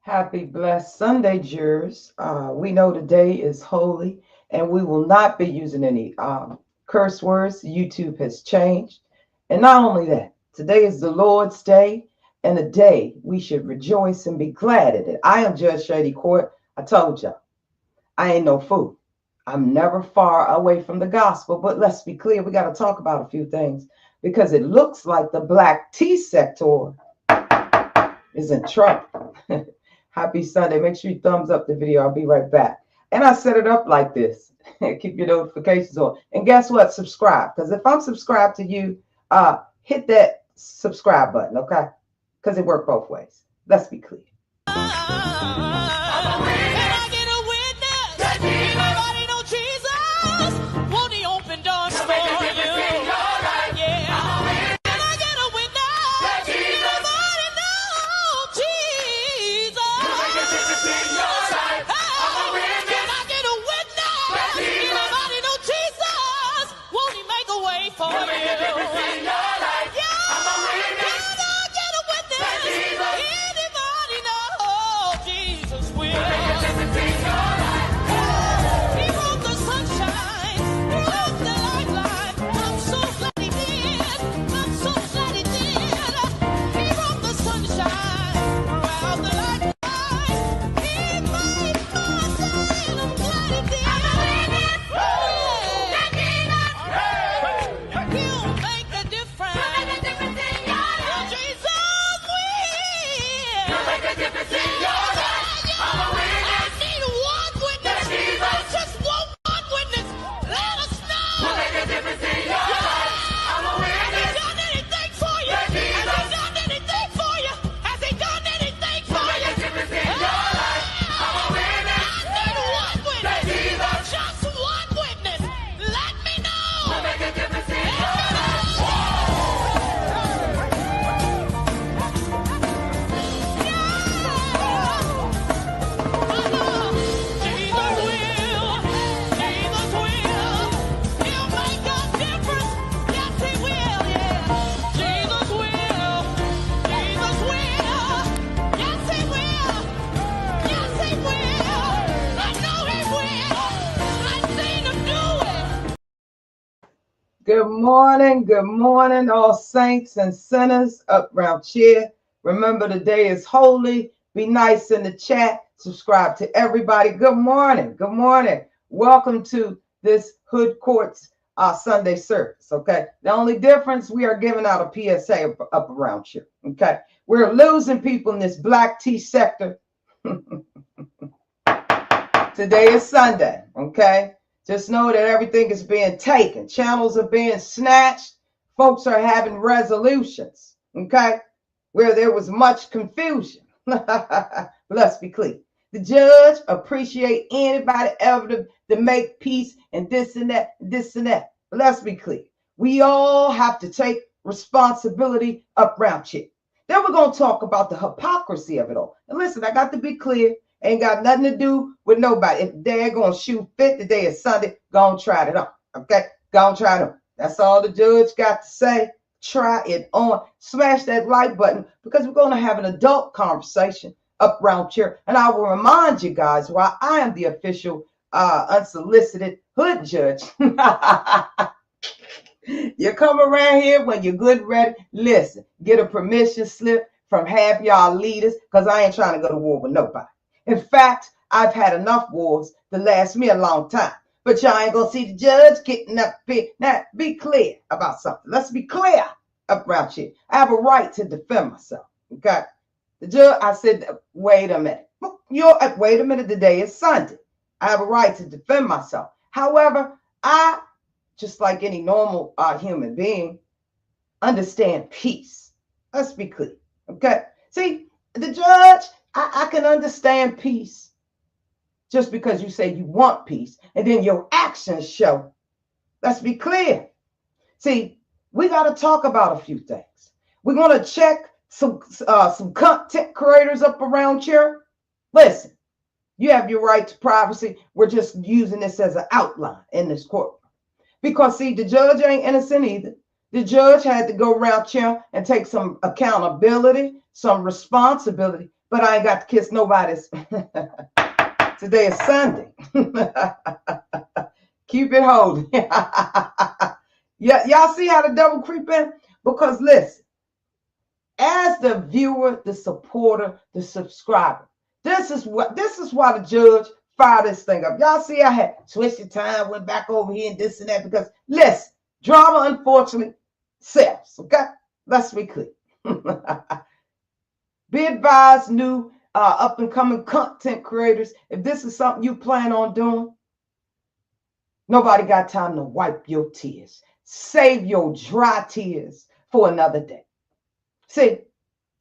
Happy blessed Sunday, jurors. We know today is holy and we will not be using any curse words. YouTube has changed. And not only that, today is the Lord's Day and a day we should rejoice and be glad in it. I am Judge Shady Court. I told y'all, I ain't no fool. I'm never far away from the gospel, but let's be clear, we got to talk about a few things because it looks like the black tea sector is in trouble. Happy Sunday. Make sure you thumbs up the video. I'll be right back. And I set it up like this. Keep your notifications on. And guess what? Subscribe. Because if I'm subscribed to you, hit that subscribe button, okay? Because it works both ways. Let's be clear. Good morning, all saints and sinners up round here. Remember, the day is holy. Be nice in the chat. Subscribe to everybody. Good morning. Welcome to this Hood Courts Sunday service, okay? The only difference, we are giving out a PSA up around here, okay? We're losing people in this black tea sector. Today is Sunday, okay? Just know that everything is being taken. Channels are being snatched. Folks are having resolutions, okay, where there was much confusion. Let's be clear. The judge appreciate anybody ever to make peace and this and that, this and that. But let's be clear. We all have to take responsibility up around here. Then we're going to talk about the hypocrisy of it all. And listen, I got to be clear. Ain't got nothing to do with nobody. If they're going to shoot fit, today is Sunday, go and try it on. Okay? Go and try it on. That's all the judge got to say. Try it on. Smash that like button because we're going to have an adult conversation up around here. And I will remind you guys why I am the official unsolicited hood judge. You come around here when you're good and ready. Listen, get a permission slip from half y'all leaders because I ain't trying to go to war with nobody. In fact, I've had enough wars to last me a long time. But y'all ain't going to see the judge getting up here. Now, be clear about something. Let's be clear up around here. I have a right to defend myself. Okay? The judge, I said, wait a minute. Wait a minute. The day is Sunday. I have a right to defend myself. However, I, just like any normal human being, understand peace. Let's be clear. Okay? See, the judge, I can understand peace just because you say you want peace and then your actions show. Let's be clear. See, we got to talk about a few things. We're going to check some content creators up around here. Listen, you have your right to privacy. We're just using this as an outline in this courtroom. Because, see, the judge ain't innocent either. The judge had to go around here and take some accountability, some responsibility, but I ain't got to kiss nobody's. Today is Sunday. Keep it holy. Yeah, y'all see how the devil creep in? Because listen, as the viewer, the supporter, the subscriber, this is why the judge fired this thing up. Y'all see I had switched the time, went back over here and this and that, because listen, drama unfortunately sells. Okay, let's be clear. Be advised, new up and coming content creators, if this is something you plan on doing, nobody got time to wipe your tears. Save your dry tears for another day. See,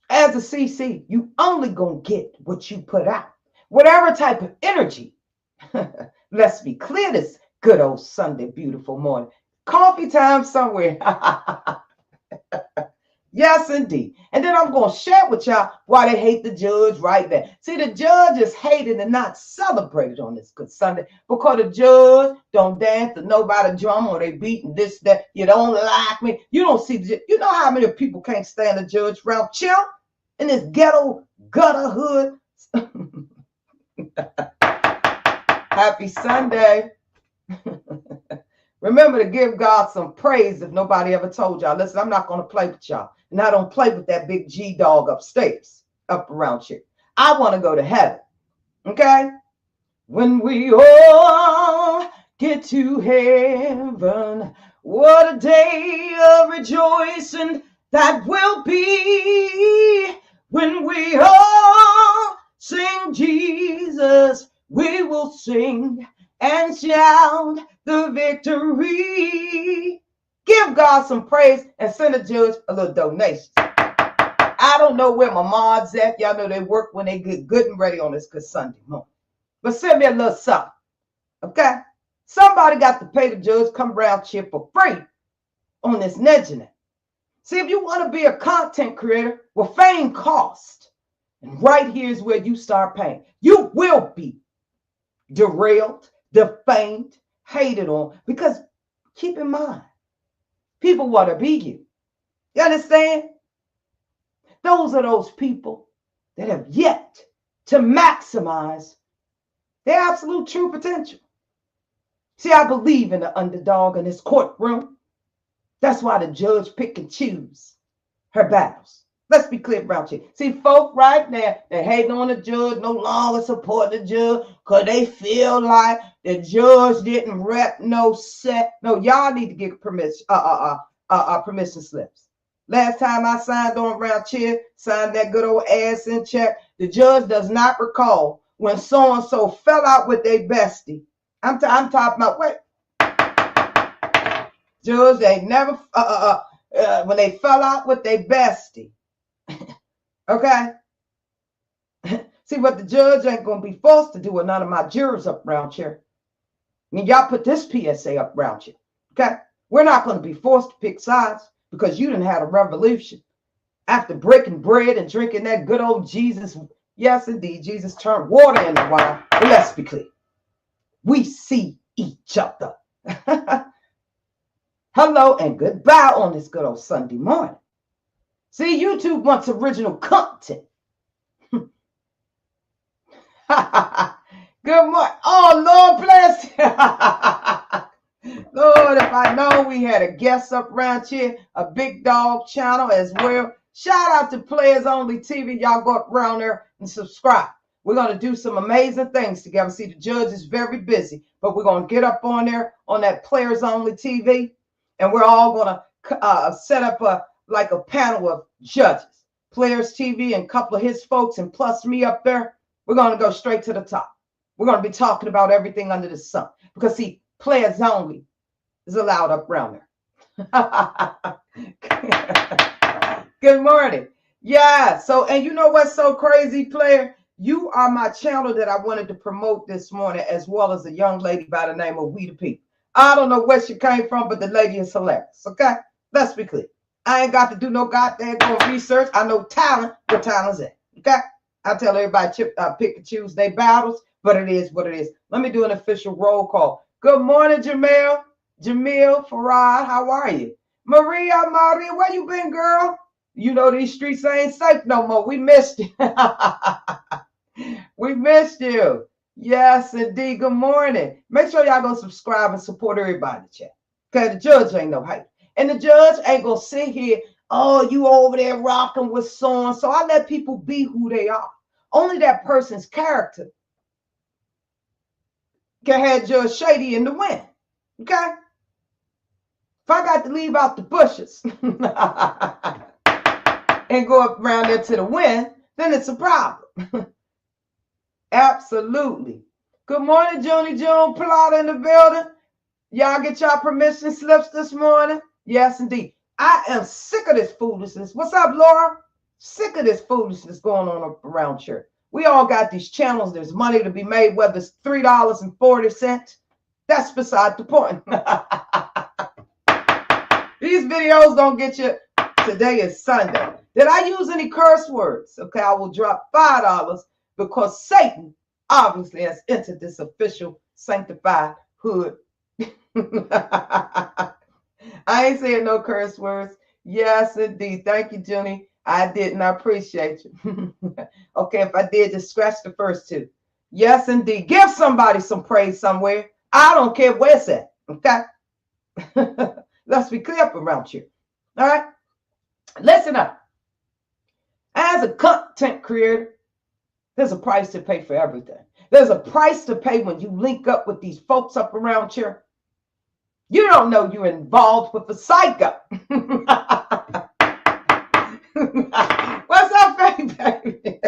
as a CC, you only gonna get what you put out. Whatever type of energy. Let's be clear this good old Sunday, beautiful morning. Coffee time somewhere. Yes, indeed. And then I'm going to share with y'all why they hate the judge right there. See, the judge is hated and not celebrated on this good Sunday because the judge don't dance to nobody drum or they beating this, that. You don't like me. You don't see you know how many people can't stand the judge around chill in this ghetto gutter hood. Happy Sunday. Remember to give God some praise if nobody ever told y'all. Listen, I'm not going to play with y'all. And I don't play with that big G dog upstairs, up around here. I want to go to heaven. Okay? When we all get to heaven, what a day of rejoicing that will be. When we all sing Jesus, we will sing and shout the victory. Give God some praise and send a judge a little donation. I don't know where my mods at. Y'all know they work when they get good and ready on this good Sunday morning. But send me a little something. Okay? Somebody got to pay the judge come around here for free on this internet. See, if you want to be a content creator, well, fame costs. And right here is where you start paying. You will be derailed, defamed, hated on, because keep in mind, people want to be you. You understand? Those are those people that have yet to maximize their absolute true potential. See, I believe in the underdog in this courtroom. That's why the judge pick and choose her battles. Let's be clear about you. See, folk right now, they're hating on the judge, no longer supporting the judge because they feel like the judge didn't rep no set. No, y'all need to get permission slips. Last time I signed on around here, signed that good old ass in check, the judge does not recall when so-and-so fell out with their bestie. I'm talking about, wait. Judge, they never, when they fell out with their bestie. Okay? See, what the judge ain't going to be forced to do with none of my jurors up around here. I mean, y'all put this PSA up around here. Okay? We're not going to be forced to pick sides because you didn't have a revolution. After breaking bread and drinking that good old Jesus, yes, indeed, Jesus turned water into wine. But let's be clear. We see each other. Hello and goodbye on this good old Sunday morning. See, YouTube wants original content. Good morning. Oh, Lord bless you. Lord, if I know we had a guest up around here, a big dog channel as well. Shout out to Players Only TV. Y'all go up around there and subscribe. We're going to do some amazing things together. See, the judge is very busy, but we're going to get up on there on that Players Only TV, and we're all going to set up a panel of judges, Players TV and a couple of his folks, and plus me up there. We're going to go straight to the top. We're going to be talking about everything under the sun because, see, Players Only is allowed up around there. Good morning. Yeah. So, and you know what's so crazy, player? You are my channel that I wanted to promote this morning, as well as a young lady by the name of We the People. I don't know where she came from, but the lady is hilarious. Okay? Let's be clear. I ain't got to do no goddamn research. I know talent where talent's at. Okay? I tell everybody pick and choose their battles, but it is what it is. Let me do an official roll call. Good morning, Jamil, Farad. How are you? Maria, where you been, girl? You know, these streets ain't safe no more. We missed you. We missed you. Yes, indeed. Good morning. Make sure y'all go subscribe and support everybody in the chat. Okay, the judge ain't no hype. And the judge ain't gonna sit here, oh, you over there rocking with so and so. I let people be who they are. Only that person's character can have Judge Shady in the wind. Okay? If I got to leave out the bushes and go up around there to the wind, then it's a problem. Absolutely. Good morning, Joni June, Plata in the building. Y'all get y'all permission slips this morning? Yes, indeed. I am sick of this foolishness. What's up, Laura? Sick of this foolishness going on around here. We all got these channels. There's money to be made, whether it's $3.40. That's beside the point. These videos don't get you. Today is Sunday. Did I use any curse words? Okay, I will drop $5 because Satan obviously has entered this official sanctified hood. I ain't saying no curse words. Yes, indeed. Thank you, Junie. I didn't. I appreciate you. Okay, if I did, just scratch the first two. Yes, indeed. Give somebody some praise somewhere. I don't care where it's at. Okay? Let's be clear up around here. All right? Listen up. As a content creator, there's a price to pay for everything. There's a price to pay when you link up with these folks up around here. You don't know you're involved with a psycho. What's up, baby?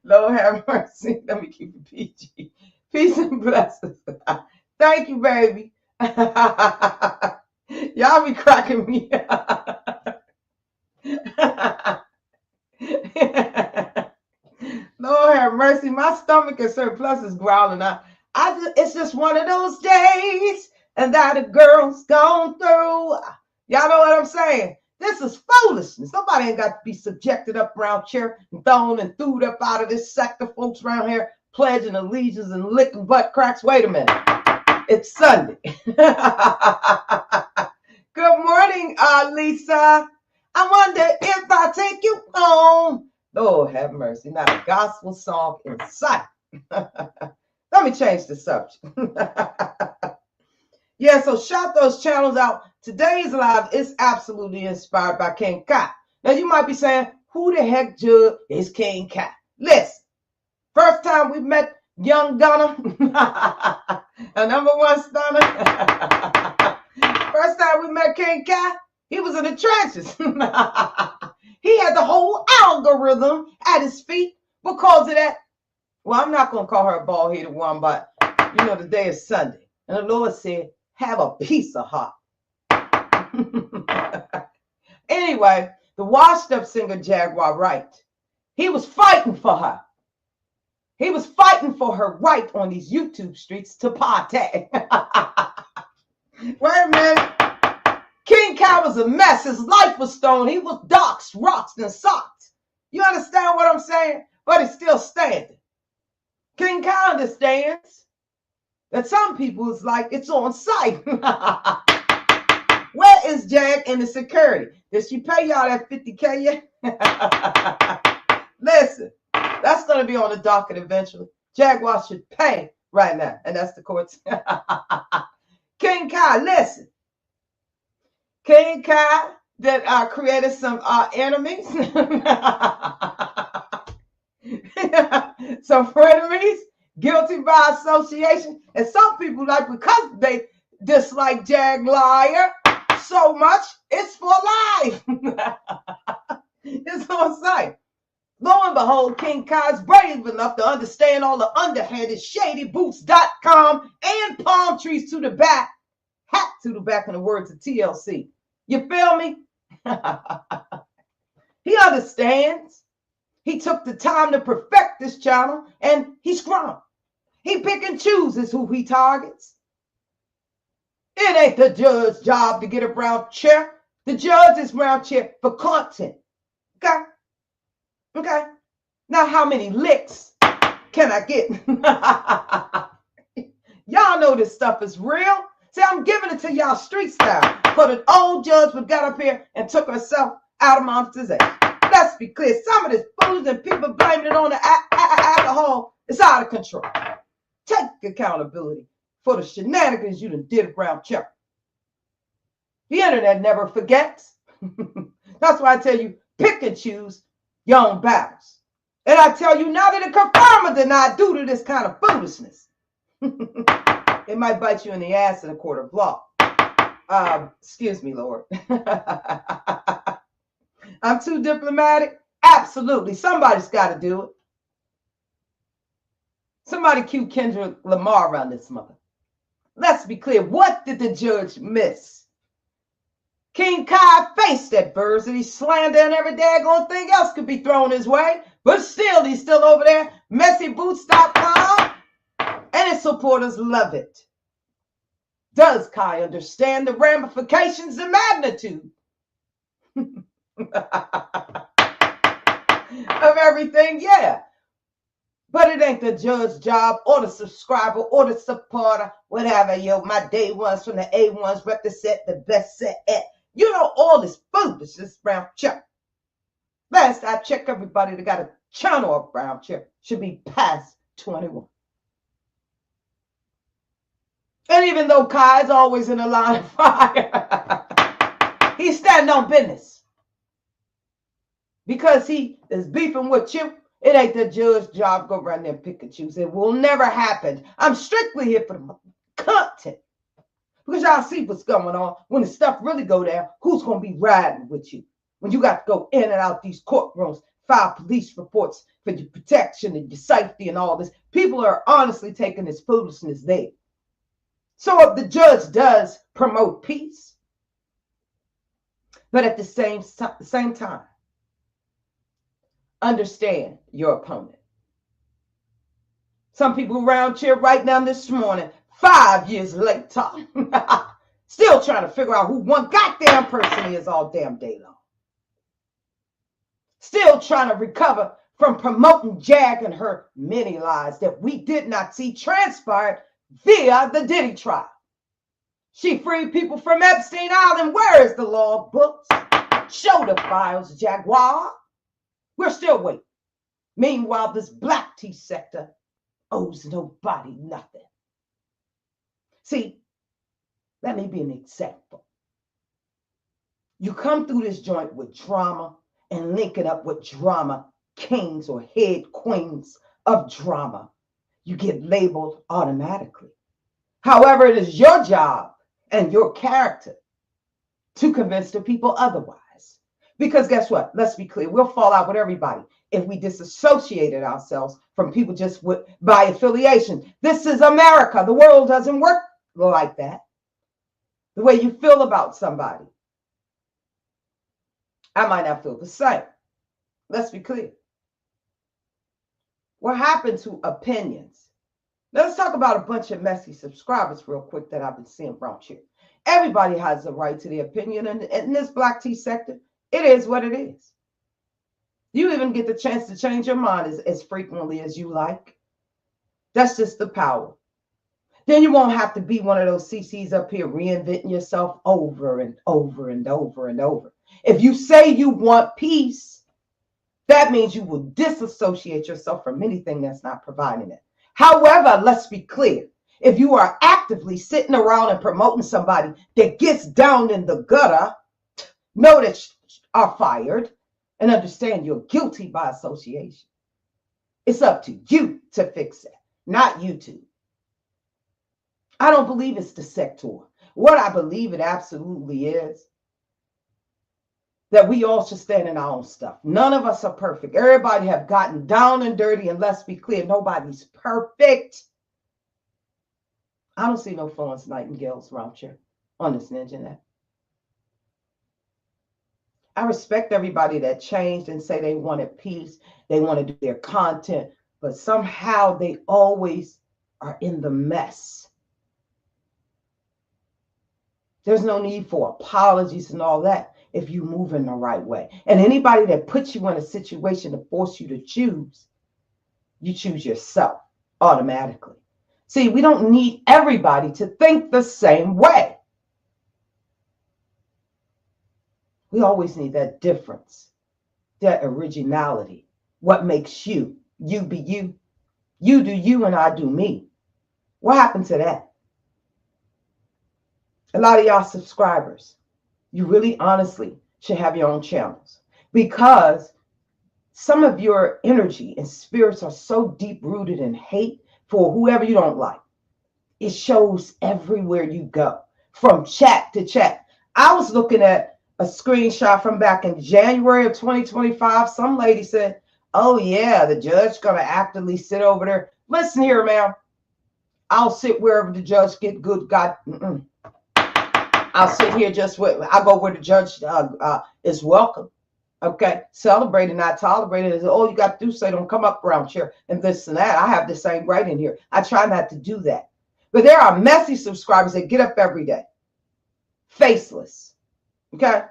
Lord have mercy. Let me keep it PG. Peace and blessings. Thank you, baby. Y'all be cracking me up. Lord have mercy. My stomach and surplus is growling out. It's just one of those days, and that a girl's gone through. Y'all know what I'm saying? This is foolishness. Somebody ain't got to be subjected up around here and thrown and thewed up out of this sector. Folks around here pledging allegiance and licking butt cracks. Wait a minute. It's Sunday. Good morning, Lisa. I wonder if I take you home. Lord have mercy. Not a gospel song in sight. Let me change the subject. Yeah, so shout those channels out. Today's live is absolutely inspired by King Kai. Now, you might be saying, who the heck, Judge, is King Kai? Listen, first time we met young Gunner, a number one stunner. First time we met King Kai, he was in the trenches. He had the whole algorithm at his feet because of that. Well, I'm not going to call her a bald-headed one, but, you know, today is Sunday. And the Lord said, have a piece of heart. Anyway, the washed-up singer Jaguar Wright, he was fighting for her. He was fighting for her right on these YouTube streets to party. Wait a minute. King Kai was a mess. His life was stoned. He was doxxed, rocked, and socked. You understand what I'm saying? But he's still standing. King Kai understands that some people is like, it's on sight. Where is Jag and the security? Did she pay y'all that $50K yet? Listen, that's going to be on the docket eventually. Jaguar should pay right now. And that's the courts. King Kai, listen. King Kai that created some enemies. Some frenemies. Guilty by association. And some people, like, because they dislike Jag Liar so much, it's for life. It's on sight. Lo and behold, King Kai's brave enough to understand all the underhanded shadyboots.com and palm trees to the back, hat to the back, in the words of TLC. You feel me? He understands. He took the time to perfect this channel, and he's grown. He pick and chooses who he targets. It ain't the judge's job to get a brown chair. The judge is brown chair for content. Okay? Okay? Now, how many licks can I get? Y'all know this stuff is real. See, I'm giving it to y'all street style. But an old judge would got up here and took herself out of monetization. Let's be clear. Some of this fools and people blaming it on the alcohol. It's out of control. Take accountability for the shenanigans you done did around children. The internet never forgets. That's why I tell you, pick and choose your own battles. And I tell you now that it confirm or deny due to this kind of foolishness. It might bite you in the ass in a court of law. Excuse me, Lord. I'm too diplomatic? Absolutely. Somebody's got to do it. Somebody cue Kendrick Lamar around this mother. Let's be clear. What did the judge miss? King Kai faced adversity, slander, and every daggone thing else could be thrown his way. But still, he's still over there. Messyboots.com. And his supporters love it. Does Kai understand the ramifications and magnitude of everything? Yeah. But it ain't the judge's job or the subscriber or the supporter, whatever. My day ones from the A1s represent the best set at. You know, all this foolishness around here. Last I checked, everybody that got a channel around here should be past 21. And even though Kai is always in the line of fire, he's standing on business. Because he is beefing with you, it ain't the judge's job to go around there and pick and choose. It will never happen. I'm strictly here for the content. Because y'all see what's going on. When the stuff really go down, who's going to be riding with you? When you got to go in and out these courtrooms, file police reports for your protection and your safety and all this. People are honestly taking this foolishness there. So if the judge does promote peace, but at the same time, understand your opponent. Some people around here right now this morning, 5 years later, still trying to figure out who one goddamn person is all damn day long. Still trying to recover from promoting Jag and her many lies that we did not see transpired via the Diddy trial. She freed people from Epstein Island. Where is the law books? Show the files, Jaguar. We're still waiting. Meanwhile, this black tea sector owes nobody nothing. See, let me be an example. You come through this joint with drama and link it up with drama kings or head queens of drama. You get labeled automatically. However, it is your job and your character to convince the people otherwise. Because guess what? Let's be clear. We'll fall out with everybody if we disassociated ourselves from people just by affiliation. This is America. The world doesn't work like that. The way you feel about somebody, I might not feel the same. Let's be clear. What happened to opinions? Let's talk about a bunch of messy subscribers real quick that I've been seeing around here. Everybody has the right to their opinion, and in this black tea sector, it is what it is. You even get the chance to change your mind as frequently as you like. That's just the power. Then you won't have to be one of those CCs up here reinventing yourself over and over and over and over. If you say you want peace, that means you will disassociate yourself from anything that's not providing it. However, let's be clear. If you are actively sitting around and promoting somebody that gets down in the gutter, know that are fired and understand you're guilty by association. It's up to you to fix it, not YouTube. I don't believe it's the sector. What I believe it absolutely is that we all should stand in our own stuff. None of us are perfect. Everybody have gotten down and dirty, and let's be clear, nobody's perfect. I don't see no Florence Nightingales around here on this internet. I respect everybody that changed and say they wanted peace, they want to do their content, but somehow they always are in the mess. There's no need for apologies and all that if you move in the right way. And anybody that puts you in a situation to force you to choose, you choose yourself automatically. See, we don't need everybody to think the same way. We always need that difference, that originality. What makes you? You be you. You do you and I do me. What happened to that? A lot of y'all subscribers, you really honestly should have your own channels, because some of your energy and spirits are so deep rooted in hate for whoever you don't like. It shows everywhere you go, from chat to chat. I was looking at a screenshot from back in January of 2025. Some lady said, oh yeah, the judge gonna actively sit over there. Listen here, ma'am. I'll sit wherever the judge get good. God, I'll sit here just where I go where the judge is welcome. Okay, celebrated, not tolerated. Is all you got to do. Say, don't come up around here and this and that. I have the same right in here. I try not to do that. But there are messy subscribers that get up every day, faceless. Okay,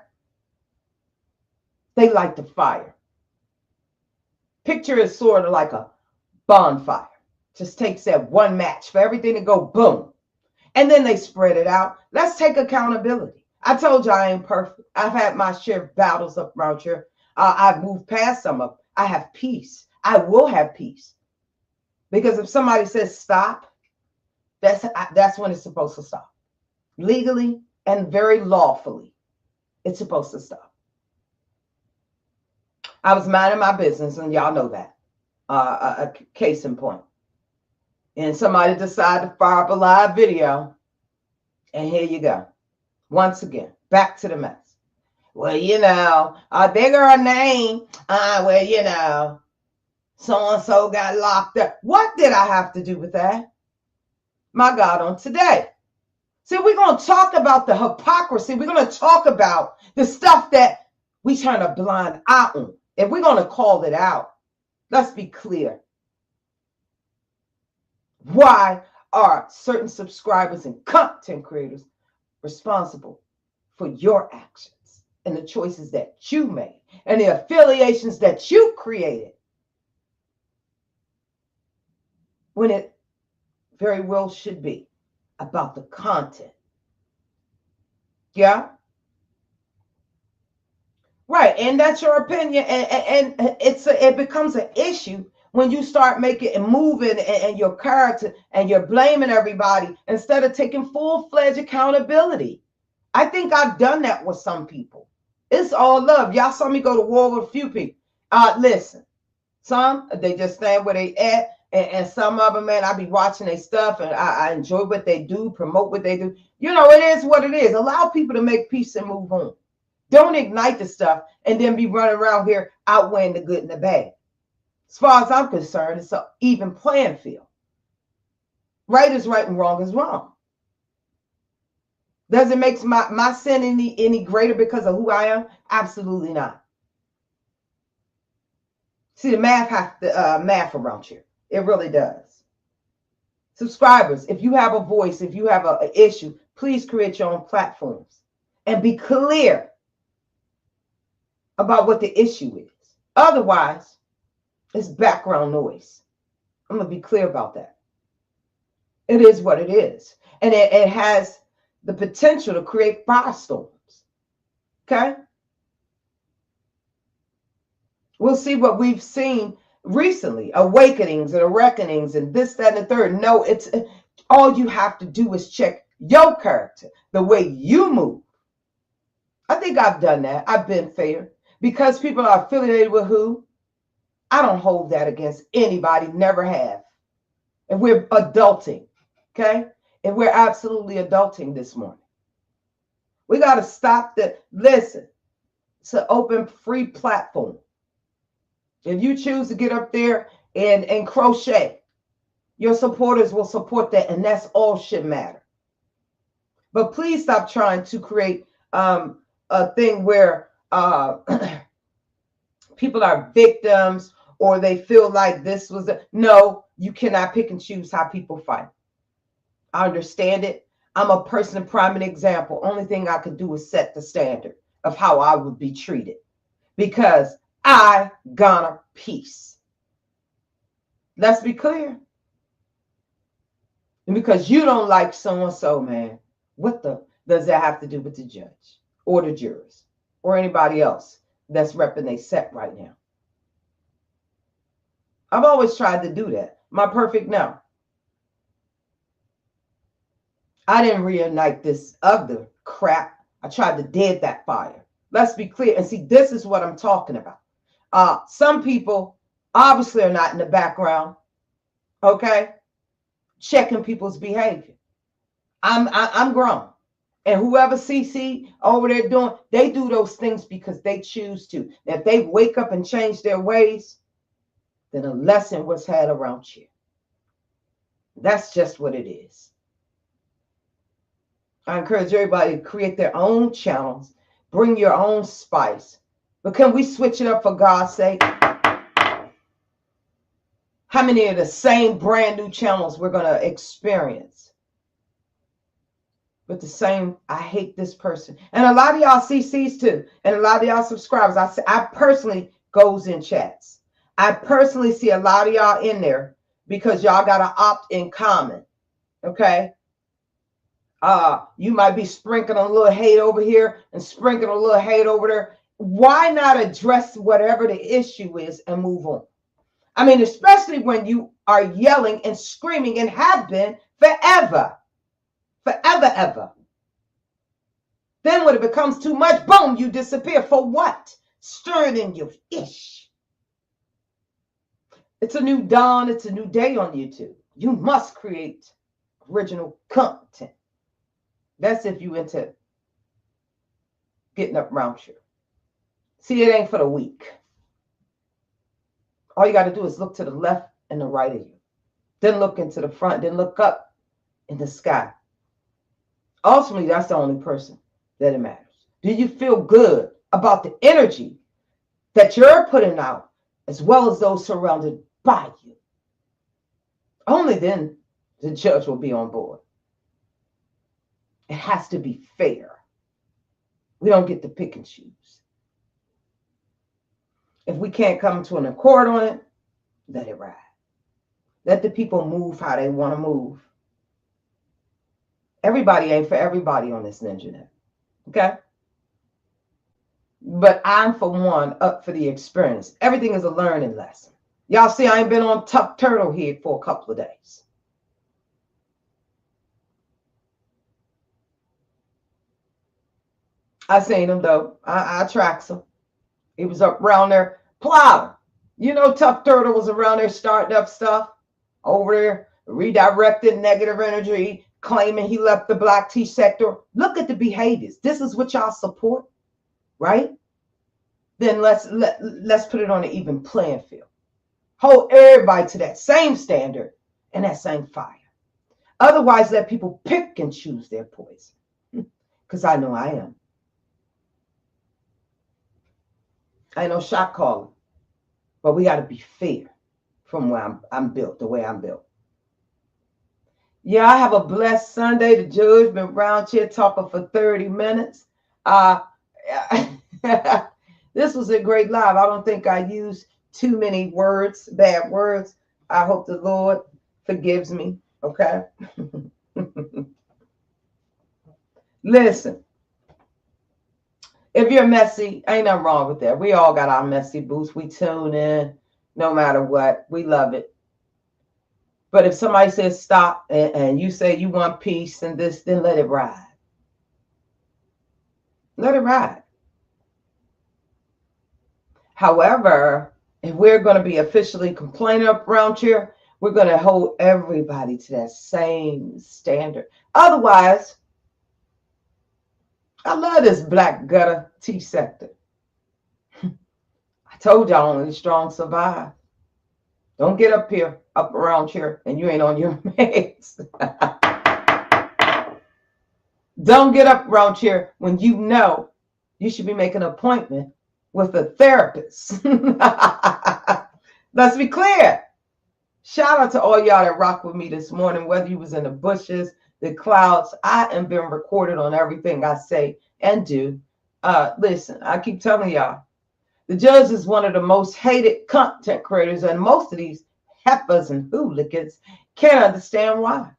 they like the fire. Picture is sort of like a bonfire. Just takes that one match for everything to go boom. And then they spread it out. Let's take accountability. I told you I ain't perfect. I've had my share of battles up around here. I've moved past some of them. I have peace. I will have peace. Because if somebody says stop, that's when it's supposed to stop. Legally and very lawfully, it's supposed to stop. I was minding my business, and y'all know that. A case in point. And somebody decided to fire up a live video. And here you go. Once again, back to the mess. Well, you know, they got a name. Well, you know, so-and-so got locked up. What did I have to do with that? My God, on today. See, we're going to talk about the hypocrisy. We're going to talk about the stuff that we turn a blind eye on. If we're going to call it out, let's be clear. Why are certain subscribers and content creators responsible for your actions and the choices that you made and the affiliations that you created, when it very well should be about the content? Yeah? Right, and that's your opinion, and it becomes an issue when you start making and moving and your character and you're blaming everybody instead of taking full-fledged accountability. I think I've done that with some people. It's all love. Y'all saw me go to war with a few people. Listen, some, they just stand where they at, and some of them, man, I be watching their stuff, and I enjoy what they do, promote what they do. You know, it is what it is. Allow people to make peace and move on. Don't ignite the stuff and then be running around here outweighing the good and the bad. As far as I'm concerned, it's an even playing field. Right is right and wrong is wrong. Does it make my sin any greater because of who I am? Absolutely not. See, the math has to math around here. It really does. Subscribers, if you have a voice, if you have an issue, please create your own platforms and be clear about what the issue is. Otherwise, it's background noise. I'm going to be clear about that. It is what it is. And it has the potential to create firestorms. Okay? We'll see what we've seen recently. Awakenings and reckonings and this, that, and the third. No, it's all you have to do is check your character, the way you move. I think I've done that. I've been fair. Because people are affiliated with who? I don't hold that against anybody, never have. And we're adulting, okay? And we're absolutely adulting this morning. We got to stop listen, it's an open, free platform. If you choose to get up there and crochet, your supporters will support that, and that's all should matter. But please stop trying to create a thing where people are victims, or they feel like this was no, you cannot pick and choose how people fight. I understand it. I'm a person, a prime example. Only thing I could do is set the standard of how I would be treated, because I garner peace. Let's be clear. And because you don't like so-and-so, man, what does that have to do with the judge or the jurors? or anybody else that's repping they set right now. I've always tried to do that. My perfect no. I didn't reignite this other crap. I tried to dead that fire. Let's be clear. And see, this is what I'm talking about. Some people obviously are not in the background, okay, checking people's behavior. I'm grown. And whoever CC over there doing, they do those things because they choose to. Now, if they wake up and change their ways, then a lesson was had around here. That's just what it is. I encourage everybody to create their own channels, bring your own spice. But can we switch it up for God's sake? How many of the same brand new channels we're going to experience? But the same, I hate this person. And a lot of y'all CCs too. And a lot of y'all subscribers. I personally goes in chats. I personally see a lot of y'all in there because y'all got to opt in comment. Okay? You might be sprinkling a little hate over here and sprinkling a little hate over there. Why not address whatever the issue is and move on? I mean, especially when you are yelling and screaming and have been forever. Forever, ever. Then when it becomes too much, boom, you disappear. For what? Stirring in your fish. It's a new dawn. It's a new day on YouTube. You must create original content. That's if you into getting up round here. See, it ain't for the weak. All you got to do is look to the left and the right of you. Then look into the front. Then look up in the sky. Ultimately, that's the only person that it matters. Do you feel good about the energy that you're putting out as well as those surrounded by you? Only then the judge will be on board. It has to be fair. We don't get to pick and choose. If we can't come to an accord on it, let it ride. Let the people move how they want to move. Everybody ain't for everybody on this internet. Okay? But I'm, for one, up for the experience. Everything is a learning lesson. Y'all see, I ain't been on Tough Turtle Head for a couple of days. I seen him, though. I tracks him. He was up around there plowing. You know, Tough Turtle was around there starting up stuff. Over there, redirected negative energy, claiming he left the black tea sector. Look at the behaviors. This is what y'all support, right? Then let's put it on an even playing field. Hold everybody to that same standard and that same fire. Otherwise, let people pick and choose their poison. Because I know I am. I ain't no shot caller. But we got to be fair from where I'm built, the way I'm built. Yeah, I have a blessed Sunday. The judge been around here talking for 30 minutes. This was a great live. I don't think I used too many words, bad words. I hope the Lord forgives me. Okay. Listen, if you're messy, ain't nothing wrong with that. We all got our messy boots. We tune in no matter what. We love it. But if somebody says stop and you say you want peace and this, then let it ride. Let it ride. However, if we're going to be officially complaining up around here, we're going to hold everybody to that same standard. Otherwise, I love this black gutter tea sector. I told y'all only the strong survive. Don't get up around here, and you ain't on your meds. Don't get up around here when you know you should be making an appointment with a therapist. Let's be clear. Shout out to all y'all that rock with me this morning, whether you was in the bushes, the clouds. I am being recorded on everything I say and do. Listen, I keep telling y'all, the judge is one of the most hated content creators, and most of these heifers and hooligans can't understand why.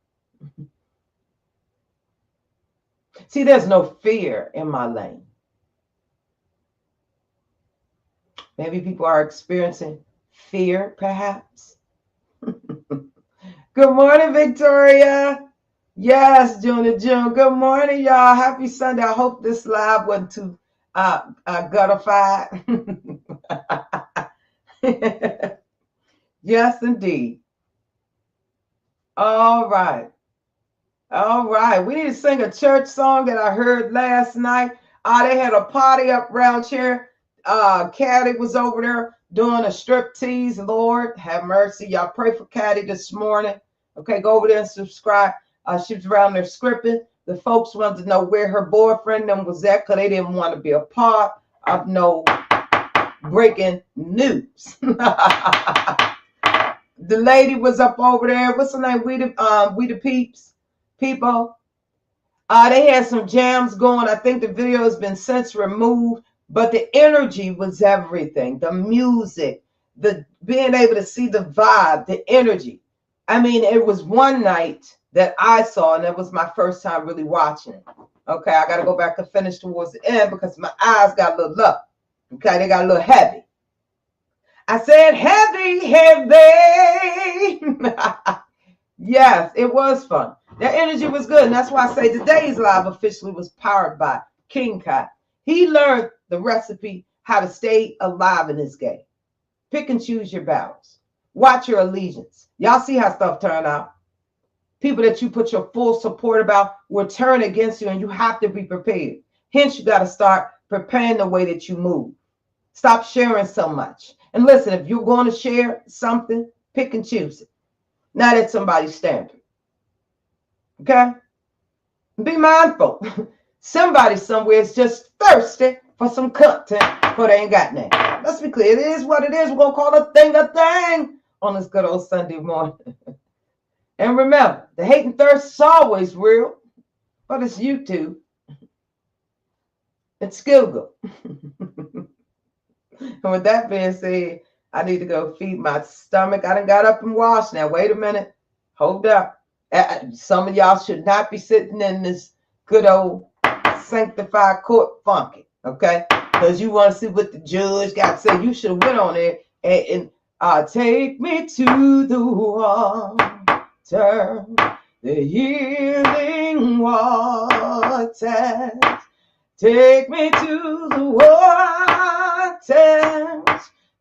See, there's no fear in my lane. Maybe people are experiencing fear, perhaps. Good morning, Victoria. Yes, June to June. Good morning, y'all. Happy Sunday. I hope this live wasn't too guttified. Yes, indeed. All right. All right. We need to sing a church song that I heard last night. They had a party up around here. Caddy was over there doing a strip tease. Lord, have mercy. Y'all pray for Caddy this morning. Okay, go over there and subscribe. She was around there scripting. The folks wanted to know where her boyfriend and was at because they didn't want to be a part of no breaking news. The lady was up over there. What's her name? We the peeps people. They had some jams going. I think the video has been since removed, but the energy was everything. The music, the being able to see the vibe, the energy. I mean, it was one night that I saw, and it was my first time really watching it. Okay, I got to go back and finish towards the end because my eyes got a little low. Okay, they got a little heavy. I said heavy, heavy. Yes, it was fun. That energy was good. And that's why I say today's live officially was powered by King Kai. He learned the recipe how to stay alive in this game. Pick and choose your battles. Watch your allegiance. Y'all see how stuff turned out. People that you put your full support about will turn against you, and you have to be prepared. Hence, you got to start preparing the way that you move. Stop sharing so much. And listen, if you're going to share something, pick and choose it. Not at somebody's standard. Okay? Be mindful. Somebody somewhere is just thirsty for some content, but they ain't got none. Let's be clear. It is what it is. We're going to call a thing on this good old Sunday morning. And remember, the hate and thirst is always real, but it's YouTube. It's Google. And with that being said, I need to go feed my stomach. I done got up and washed now. Wait a minute. Hold up. Some of y'all should not be sitting in this good old sanctified court funky, okay? Because you want to see what the judge got to say. You should have went on there and take me to the water, the healing waters. Take me to the waters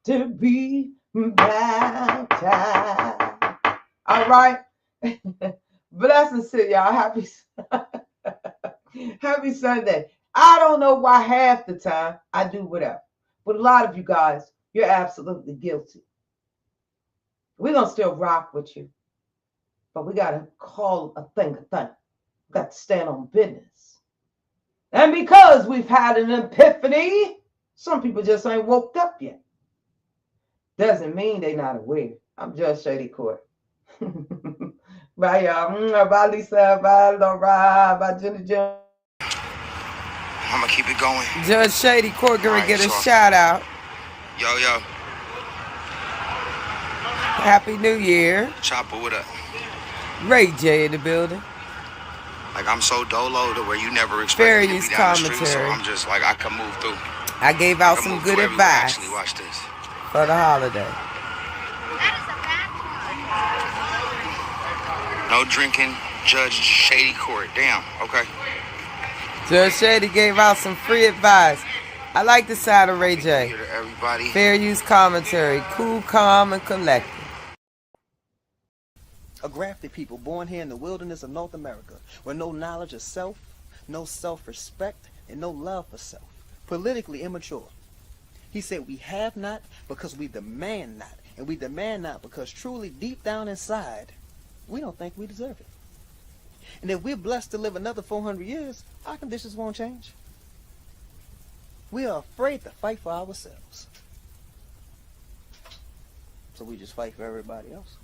to be baptized. All right. Blessings to y'all. Happy Sunday. I don't know why half the time I do whatever. But a lot of you guys, you're absolutely guilty. We're going to still rock with you. But we got to call a thing a thing. We got to stand on business. And because we've had an epiphany, some people just ain't woke up yet. Doesn't mean they're not aware. I'm Judge Shady Court. Bye, y'all. Bye, Lisa. Bye, Laura. Bye, Jenny Jones. I'm going to keep it going. Judge Shady Court gonna get a shout out. Yo. Happy New Year. Chopper, what up? Ray J in the building. Like, I'm so dolo to where you never expect Fair me to use be down commentary. the street, so I'm just like, I can move through. I gave out some good advice Actually, watch this. for the holiday. No drinking, Judge Shady Court. Damn, okay. Judge Shady gave out some free advice. I like the side of Ray J. Here to everybody. Fair use commentary. Cool, calm, and collected. A grafted people born here in the wilderness of North America, with no knowledge of self, no self-respect, and no love for self. Politically immature. He said we have not because we demand not. And we demand not because truly deep down inside, we don't think we deserve it. And if we're blessed to live another 400 years, our conditions won't change. We are afraid to fight for ourselves. So we just fight for everybody else.